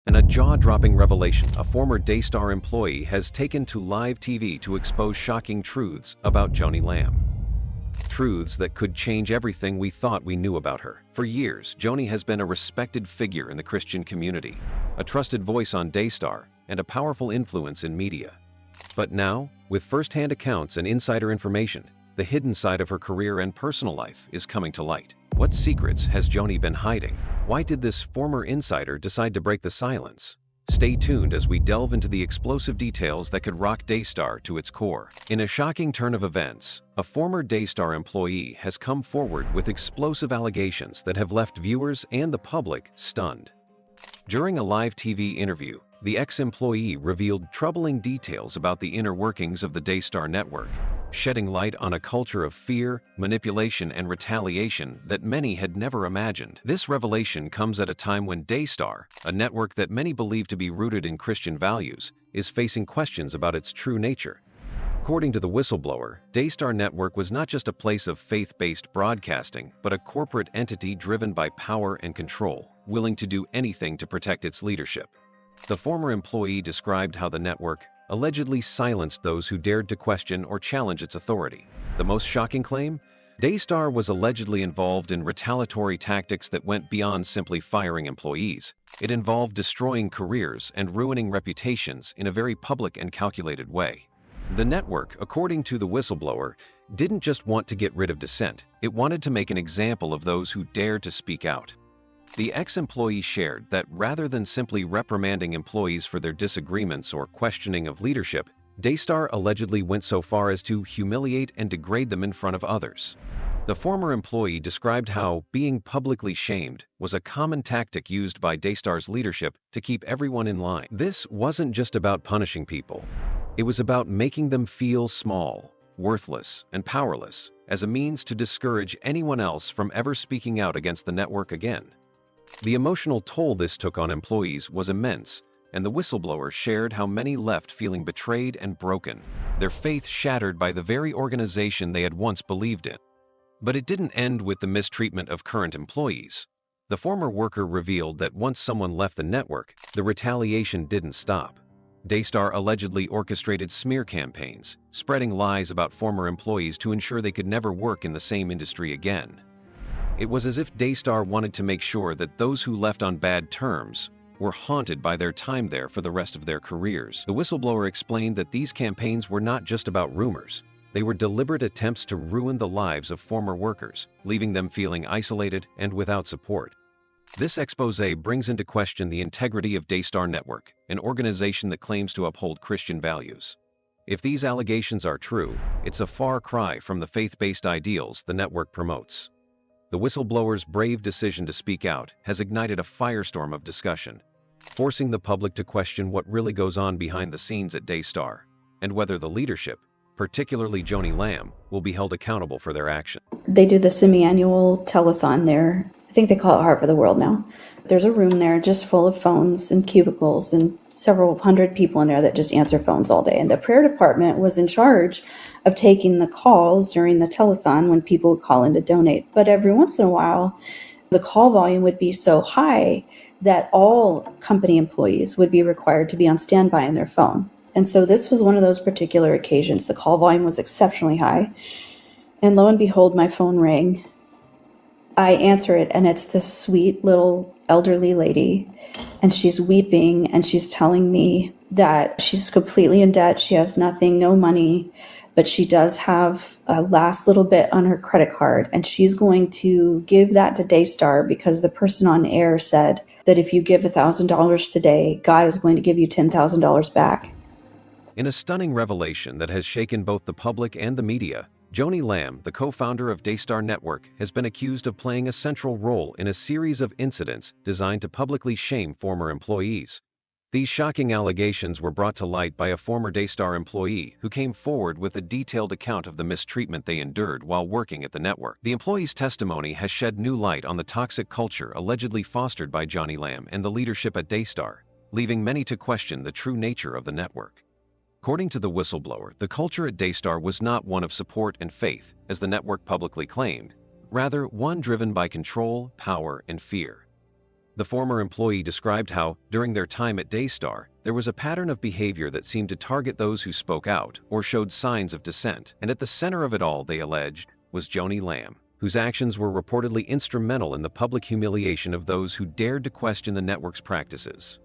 And a jaw-dropping revelation: a former Daystar employee has taken to live TV to expose shocking truths about Joni Lamb. Truths that could change everything we thought we knew about her. For years, Joni has been a respected figure in the Christian community, a trusted voice on Daystar, and a powerful influence in media. But now, with first-hand accounts and insider information, the hidden side of her career and personal life is coming to light. What secrets has Joni been hiding? Why did this former insider decide to break the silence? Stay tuned as we delve into the explosive details that could rock Daystar to its core. In a shocking turn of events, a former Daystar employee has come forward with explosive allegations that have left viewers and the public stunned. During a live TV interview, the ex-employee revealed troubling details about the inner workings of the Daystar network, shedding light on a culture of fear, manipulation, and retaliation that many had never imagined. This revelation comes at a time when Daystar, a network that many believe to be rooted in Christian values, is facing questions about its true nature. According to the whistleblower, Daystar Network was not just a place of faith-based broadcasting, but a corporate entity driven by power and control, willing to do anything to protect its leadership. The former employee described how the network allegedly silenced those who dared to question or challenge its authority. The most shocking claim? Daystar was allegedly involved in retaliatory tactics that went beyond simply firing employees. It involved destroying careers and ruining reputations in a very public and calculated way. The network, according to the whistleblower, didn't just want to get rid of dissent. It wanted to make an example of those who dared to speak out. The ex-employee shared that rather than simply reprimanding employees for their disagreements or questioning of leadership, Daystar allegedly went so far as to humiliate and degrade them in front of others. The former employee described how being publicly shamed was a common tactic used by Daystar's leadership to keep everyone in line. This wasn't just about punishing people. It was about making them feel small, worthless, and powerless, as a means to discourage anyone else from ever speaking out against the network again. The emotional toll this took on employees was immense, and the whistleblower shared how many left feeling betrayed and broken, their faith shattered by the very organization they had once believed in. But it didn't end with the mistreatment of current employees. The former worker revealed that once someone left the network, the retaliation didn't stop. Daystar allegedly orchestrated smear campaigns, spreading lies about former employees to ensure they could never work in the same industry again. It was as if Daystar wanted to make sure that those who left on bad terms were haunted by their time there for the rest of their careers. The whistleblower explained that these campaigns were not just about rumors. They were deliberate attempts to ruin the lives of former workers, leaving them feeling isolated and without support. This expose brings into question the integrity of Daystar Network, an organization that claims to uphold Christian values. If these allegations are true, it's a far cry from the faith-based ideals the network promotes. The whistleblower's brave decision to speak out has ignited a firestorm of discussion, forcing the public to question what really goes on behind the scenes at Daystar, and whether the leadership, particularly Joni Lamb, will be held accountable for their actions. They do the semi-annual telethon there. I think they call it Heart for the World now. There's a room there just full of phones and cubicles and several hundred people in there that just answer phones all day. And the prayer department was in charge of taking the calls during the telethon when people would call in to donate. But every once in a while, the call volume would be so high that all company employees would be required to be on standby on their phone. And so this was one of those particular occasions. The call volume was exceptionally high. And lo and behold, my phone rang. I answer it, and it's this sweet little elderly lady, and she's weeping, and she's telling me that she's completely in debt. She has nothing, no money, but she does have a last little bit on her credit card, and she's going to give that to Daystar because the person on air said that if you give $1,000 today, God is going to give you $10,000 back. In a stunning revelation that has shaken both the public and the media, Joni Lamb, the co-founder of Daystar Network, has been accused of playing a central role in a series of incidents designed to publicly shame former employees. These shocking allegations were brought to light by a former Daystar employee who came forward with a detailed account of the mistreatment they endured while working at the network. The employee's testimony has shed new light on the toxic culture allegedly fostered by Joni Lamb and the leadership at Daystar, leaving many to question the true nature of the network. According to the whistleblower, the culture at Daystar was not one of support and faith, as the network publicly claimed, rather one driven by control, power, and fear. The former employee described how, during their time at Daystar, there was a pattern of behavior that seemed to target those who spoke out or showed signs of dissent, and at the center of it all, they alleged, was Joni Lamb, whose actions were reportedly instrumental in the public humiliation of those who dared to question the network's practices.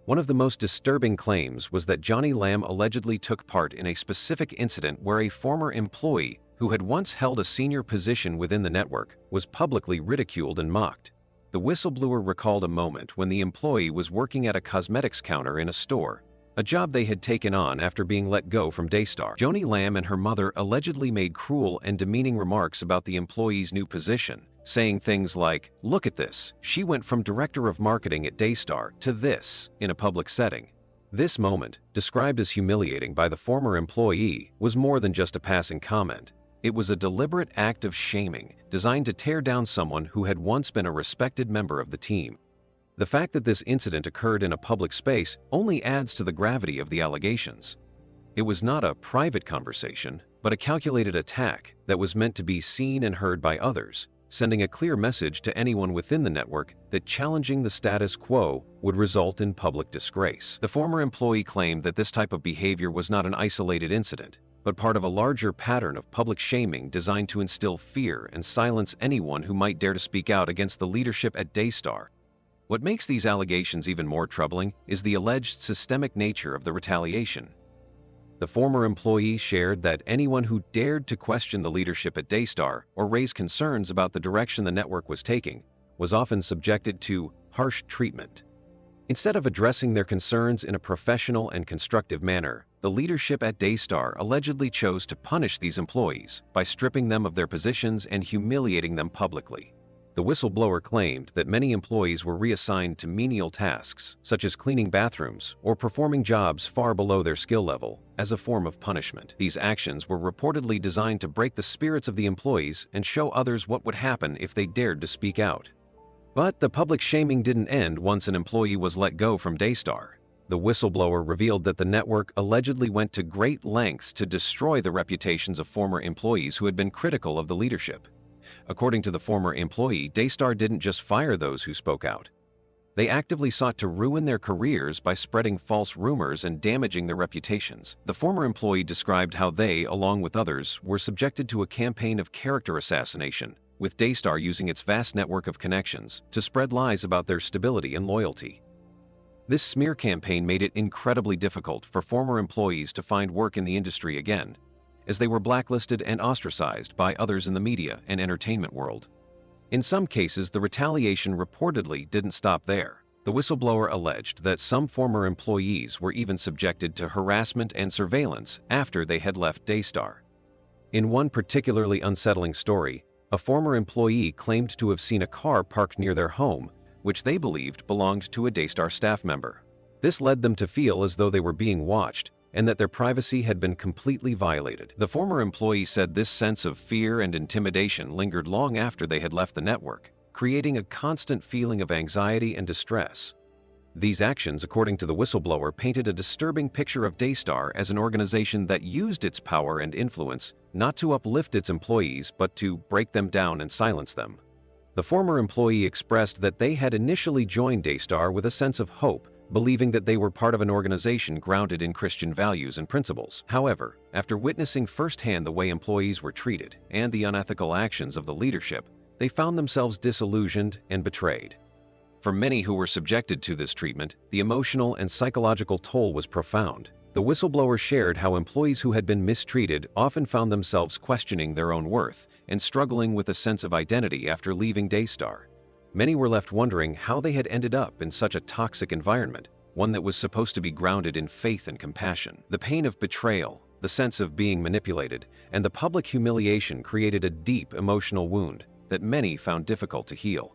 One of the most disturbing claims was that Joanie Lamb allegedly took part in a specific incident where a former employee who had once held a senior position within the network was publicly ridiculed and mocked. The whistleblower recalled a moment when the employee was working at a cosmetics counter in a store, a job they had taken on after being let go from Daystar. Joanie Lamb and her mother allegedly made cruel and demeaning remarks about the employee's new position, saying things like, "Look at this, she went from director of marketing at Daystar to this," in a public setting. This moment, described as humiliating by the former employee, was more than just a passing comment. It was a deliberate act of shaming, designed to tear down someone who had once been a respected member of the team. The fact that this incident occurred in a public space only adds to the gravity of the allegations. It was not a private conversation, but a calculated attack that was meant to be seen and heard by others, sending a clear message to anyone within the network that challenging the status quo would result in public disgrace. The former employee claimed that this type of behavior was not an isolated incident, but part of a larger pattern of public shaming designed to instill fear and silence anyone who might dare to speak out against the leadership at Daystar. What makes these allegations even more troubling is the alleged systemic nature of the retaliation. The former employee shared that anyone who dared to question the leadership at Daystar or raise concerns about the direction the network was taking was often subjected to harsh treatment. Instead of addressing their concerns in a professional and constructive manner, the leadership at Daystar allegedly chose to punish these employees by stripping them of their positions and humiliating them publicly. The whistleblower claimed that many employees were reassigned to menial tasks, such as cleaning bathrooms or performing jobs far below their skill level, as a form of punishment. These actions were reportedly designed to break the spirits of the employees and show others what would happen if they dared to speak out. But the public shaming didn't end once an employee was let go from Daystar. The whistleblower revealed that the network allegedly went to great lengths to destroy the reputations of former employees who had been critical of the leadership. According to the former employee, Daystar didn't just fire those who spoke out. They actively sought to ruin their careers by spreading false rumors and damaging their reputations. The former employee described how they, along with others, were subjected to a campaign of character assassination, with Daystar using its vast network of connections to spread lies about their stability and loyalty. This smear campaign made it incredibly difficult for former employees to find work in the industry again, as they were blacklisted and ostracized by others in the media and entertainment world. In some cases, the retaliation reportedly didn't stop there. The whistleblower alleged that some former employees were even subjected to harassment and surveillance after they had left Daystar. In one particularly unsettling story, a former employee claimed to have seen a car parked near their home, which they believed belonged to a Daystar staff member. This led them to feel as though they were being watched and that their privacy had been completely violated. The former employee said this sense of fear and intimidation lingered long after they had left the network, creating a constant feeling of anxiety and distress. These actions, according to the whistleblower, painted a disturbing picture of Daystar as an organization that used its power and influence not to uplift its employees but to break them down and silence them. The former employee expressed that they had initially joined Daystar with a sense of hope, believing that they were part of an organization grounded in Christian values and principles. However, after witnessing firsthand the way employees were treated and the unethical actions of the leadership, they found themselves disillusioned and betrayed. For many who were subjected to this treatment, the emotional and psychological toll was profound. The whistleblower shared how employees who had been mistreated often found themselves questioning their own worth and struggling with a sense of identity after leaving Daystar. Many were left wondering how they had ended up in such a toxic environment, one that was supposed to be grounded in faith and compassion. The pain of betrayal, the sense of being manipulated, and the public humiliation created a deep emotional wound that many found difficult to heal.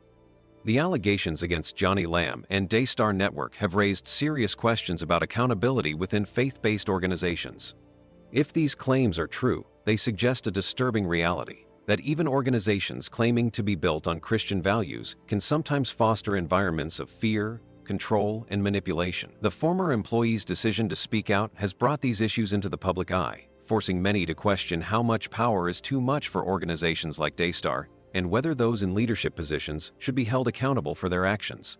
The allegations against Joanie Lamb and Daystar Network have raised serious questions about accountability within faith-based organizations. If these claims are true, they suggest a disturbing reality, that even organizations claiming to be built on Christian values can sometimes foster environments of fear, control, and manipulation. The former employee's decision to speak out has brought these issues into the public eye, forcing many to question how much power is too much for organizations like Daystar and whether those in leadership positions should be held accountable for their actions.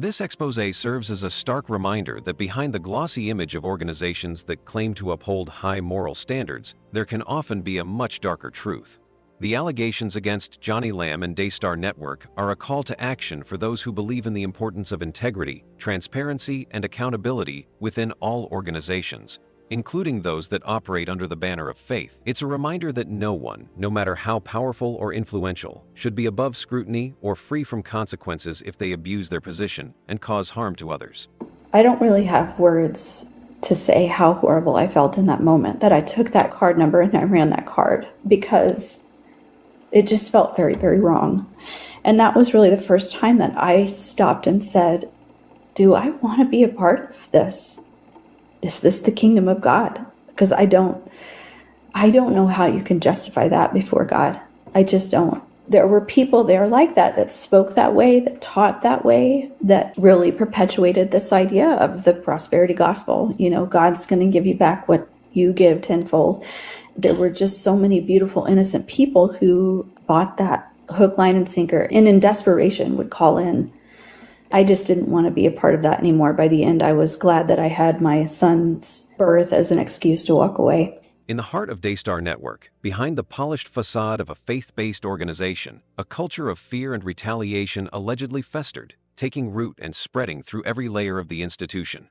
This expose serves as a stark reminder that behind the glossy image of organizations that claim to uphold high moral standards, there can often be a much darker truth. The allegations against Joanie Lamb and Daystar Network are a call to action for those who believe in the importance of integrity, transparency, and accountability within all organizations, including those that operate under the banner of faith. It's a reminder that no one, no matter how powerful or influential, should be above scrutiny or free from consequences if they abuse their position and cause harm to others. I don't really have words to say how horrible I felt in that moment, that I took that card number and I ran that card, because it just felt very, very wrong. And that was really the first time that I stopped and said, do I want to be a part of this? Is this the kingdom of God? Because I don't know how you can justify that before God. I just don't. There were people there like that spoke that way, that taught that way, that really perpetuated this idea of the prosperity gospel. You know, God's going to give you back what you give tenfold. There were just so many beautiful, innocent people who bought that hook, line, and sinker, and in desperation would call in. I just didn't want to be a part of that anymore. By the end, I was glad that I had my son's birth as an excuse to walk away. In the heart of Daystar Network, behind the polished facade of a faith-based organization, a culture of fear and retaliation allegedly festered, taking root and spreading through every layer of the institution.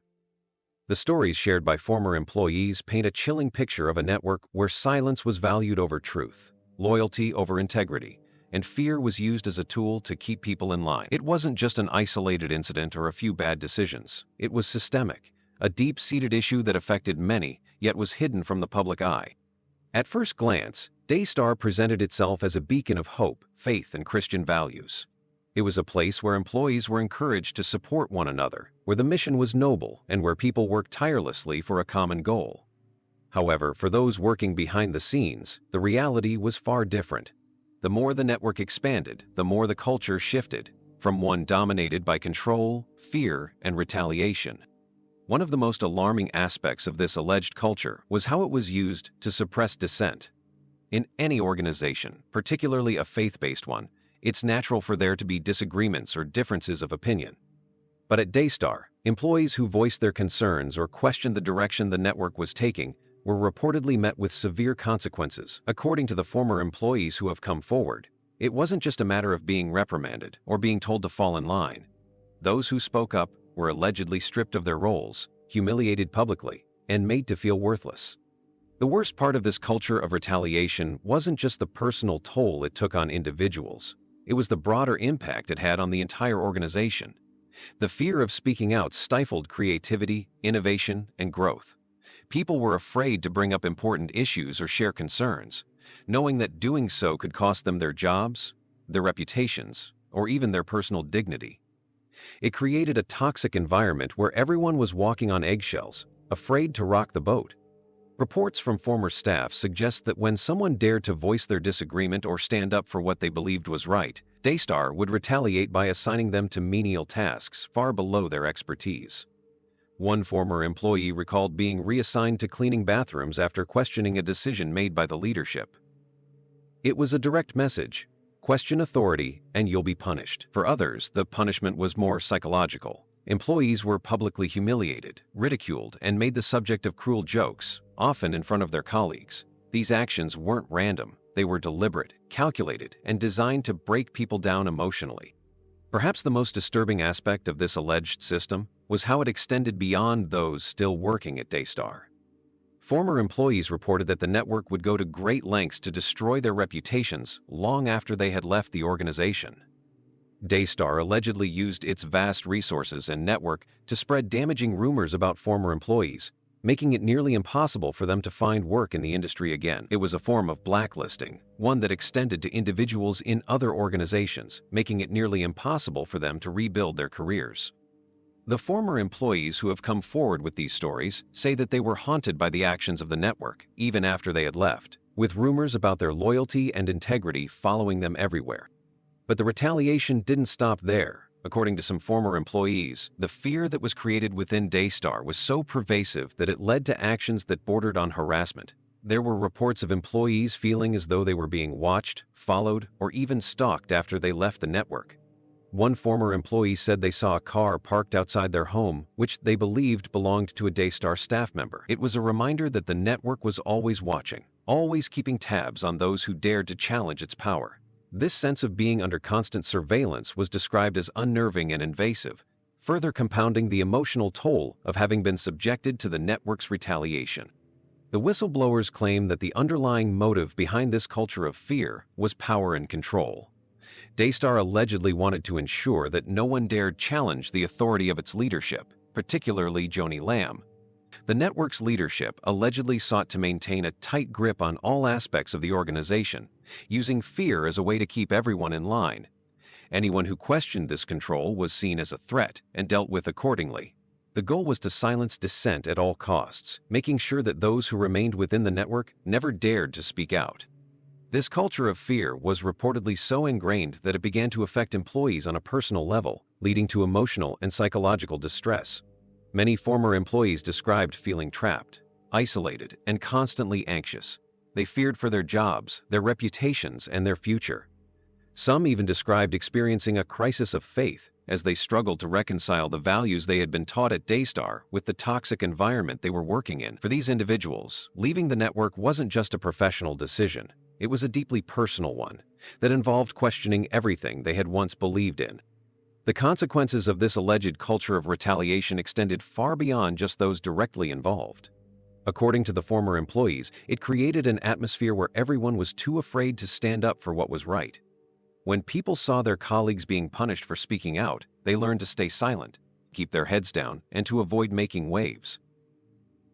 The stories shared by former employees paint a chilling picture of a network where silence was valued over truth, loyalty over integrity, and fear was used as a tool to keep people in line. It wasn't just an isolated incident or a few bad decisions. It was systemic, a deep-seated issue that affected many, yet was hidden from the public eye. At first glance, Daystar presented itself as a beacon of hope, faith, and Christian values. It was a place where employees were encouraged to support one another, where the mission was noble, and where people worked tirelessly for a common goal. However, for those working behind the scenes, the reality was far different. The more the network expanded, the more the culture shifted, from one dominated by control, fear, and retaliation. One of the most alarming aspects of this alleged culture was how it was used to suppress dissent. In any organization, particularly a faith-based one, it's natural for there to be disagreements or differences of opinion. But at Daystar, employees who voiced their concerns or questioned the direction the network was taking were reportedly met with severe consequences. According to the former employees who have come forward, it wasn't just a matter of being reprimanded or being told to fall in line. Those who spoke up were allegedly stripped of their roles, humiliated publicly, and made to feel worthless. The worst part of this culture of retaliation wasn't just the personal toll it took on individuals. It was the broader impact it had on the entire organization. The fear of speaking out stifled creativity, innovation, and growth. People were afraid to bring up important issues or share concerns, knowing that doing so could cost them their jobs, their reputations, or even their personal dignity. It created a toxic environment where everyone was walking on eggshells, afraid to rock the boat. Reports from former staff suggest that when someone dared to voice their disagreement or stand up for what they believed was right, Daystar would retaliate by assigning them to menial tasks far below their expertise. One former employee recalled being reassigned to cleaning bathrooms after questioning a decision made by the leadership. It was a direct message: question authority and you'll be punished. For others, the punishment was more psychological. Employees were publicly humiliated, ridiculed, and made the subject of cruel jokes, often in front of their colleagues. These actions weren't random. They were deliberate, calculated, and designed to break people down emotionally. Perhaps the most disturbing aspect of this alleged system was how it extended beyond those still working at Daystar. Former employees reported that the network would go to great lengths to destroy their reputations long after they had left the organization. Daystar allegedly used its vast resources and network to spread damaging rumors about former employees, making it nearly impossible for them to find work in the industry again. It was a form of blacklisting, one that extended to individuals in other organizations, making it nearly impossible for them to rebuild their careers. The former employees who have come forward with these stories say that they were haunted by the actions of the network, even after they had left, with rumors about their loyalty and integrity following them everywhere. But the retaliation didn't stop there. According to some former employees, the fear that was created within Daystar was so pervasive that it led to actions that bordered on harassment. There were reports of employees feeling as though they were being watched, followed, or even stalked after they left the network. One former employee said they saw a car parked outside their home, which they believed belonged to a Daystar staff member. It was a reminder that the network was always watching, always keeping tabs on those who dared to challenge its power. This sense of being under constant surveillance was described as unnerving and invasive, further compounding the emotional toll of having been subjected to the network's retaliation. The whistleblowers claim that the underlying motive behind this culture of fear was power and control. Daystar allegedly wanted to ensure that no one dared challenge the authority of its leadership, particularly Joni Lamb. The network's leadership allegedly sought to maintain a tight grip on all aspects of the organization, using fear as a way to keep everyone in line. Anyone who questioned this control was seen as a threat and dealt with accordingly. The goal was to silence dissent at all costs, making sure that those who remained within the network never dared to speak out. This culture of fear was reportedly so ingrained that it began to affect employees on a personal level, leading to emotional and psychological distress. Many former employees described feeling trapped, isolated, and constantly anxious. They feared for their jobs, their reputations, and their future. Some even described experiencing a crisis of faith as they struggled to reconcile the values they had been taught at Daystar with the toxic environment they were working in. For these individuals, leaving the network wasn't just a professional decision. It was a deeply personal one that involved questioning everything they had once believed in. The consequences of this alleged culture of retaliation extended far beyond just those directly involved. According to the former employees, it created an atmosphere where everyone was too afraid to stand up for what was right. When people saw their colleagues being punished for speaking out, they learned to stay silent, keep their heads down, and to avoid making waves.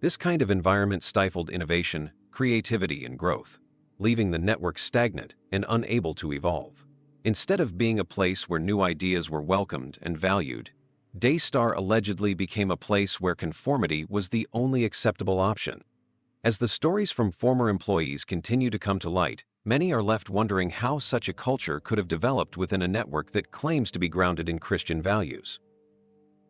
This kind of environment stifled innovation, creativity, and growth, leaving the network stagnant and unable to evolve. Instead of being a place where new ideas were welcomed and valued, Daystar allegedly became a place where conformity was the only acceptable option. As the stories from former employees continue to come to light, many are left wondering how such a culture could have developed within a network that claims to be grounded in Christian values.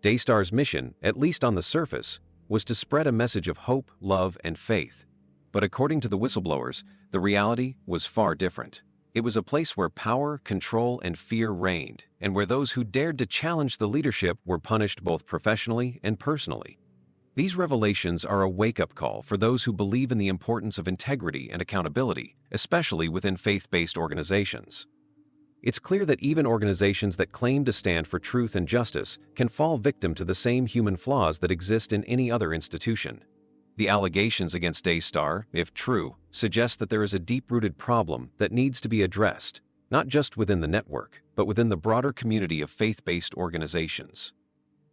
Daystar's mission, at least on the surface, was to spread a message of hope, love, and faith. But according to the whistleblowers, the reality was far different. It was a place where power, control, and fear reigned, and where those who dared to challenge the leadership were punished both professionally and personally. These revelations are a wake-up call for those who believe in the importance of integrity and accountability, especially within faith-based organizations. It's clear that even organizations that claim to stand for truth and justice can fall victim to the same human flaws that exist in any other institution. The allegations against Daystar, if true, suggest that there is a deep-rooted problem that needs to be addressed, not just within the network, but within the broader community of faith-based organizations.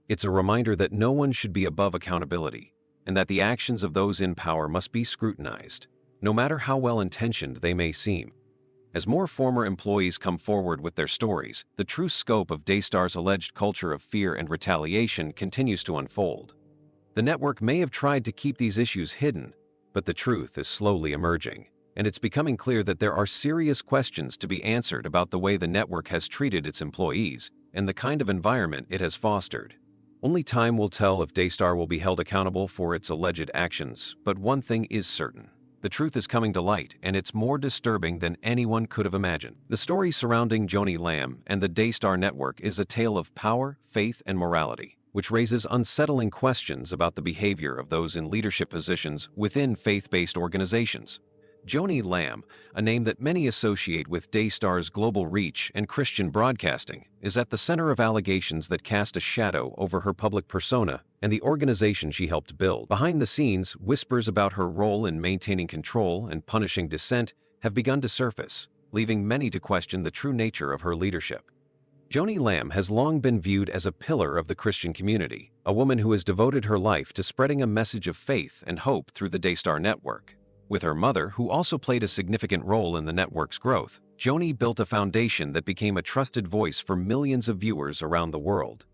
It's a reminder that no one should be above accountability, and that the actions of those in power must be scrutinized, no matter how well-intentioned they may seem. As more former employees come forward with their stories, the true scope of Daystar's alleged culture of fear and retaliation continues to unfold. The network may have tried to keep these issues hidden, but the truth is slowly emerging, and it's becoming clear that there are serious questions to be answered about the way the network has treated its employees and the kind of environment it has fostered. Only time will tell if Daystar will be held accountable for its alleged actions, but one thing is certain. The truth is coming to light, and it's more disturbing than anyone could have imagined. The story surrounding Joni Lamb and the Daystar network is a tale of power, faith, and morality, which raises unsettling questions about the behavior of those in leadership positions within faith-based organizations. Joni Lamb, a name that many associate with Daystar's global reach and Christian broadcasting, is at the center of allegations that cast a shadow over her public persona and the organization she helped build. Behind the scenes, whispers about her role in maintaining control and punishing dissent have begun to surface, leaving many to question the true nature of her leadership. Joni Lamb has long been viewed as a pillar of the Christian community, a woman who has devoted her life to spreading a message of faith and hope through the Daystar network. With her mother, who also played a significant role in the network's growth, Joni built a foundation that became a trusted voice for millions of viewers around the world.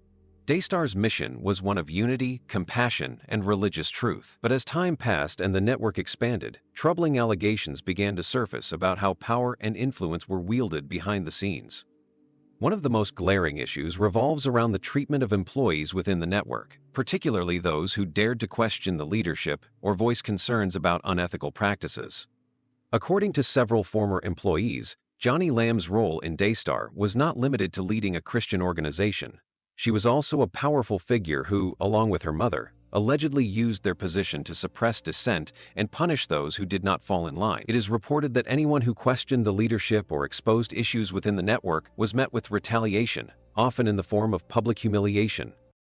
Daystar's mission was one of unity, compassion, and religious truth. But as time passed and the network expanded, troubling allegations began to surface about how power and influence were wielded behind the scenes. One of the most glaring issues revolves around the treatment of employees within the network, particularly those who dared to question the leadership or voice concerns about unethical practices. According to several former employees, Joanie Lamb's role in Daystar was not limited to leading a Christian organization. She was also a powerful figure who, along with her mother, allegedly used their position to suppress dissent and punish those who did not fall in line. It is reported that anyone who questioned the leadership or exposed issues within the network was met with retaliation, often in the form of public humiliation,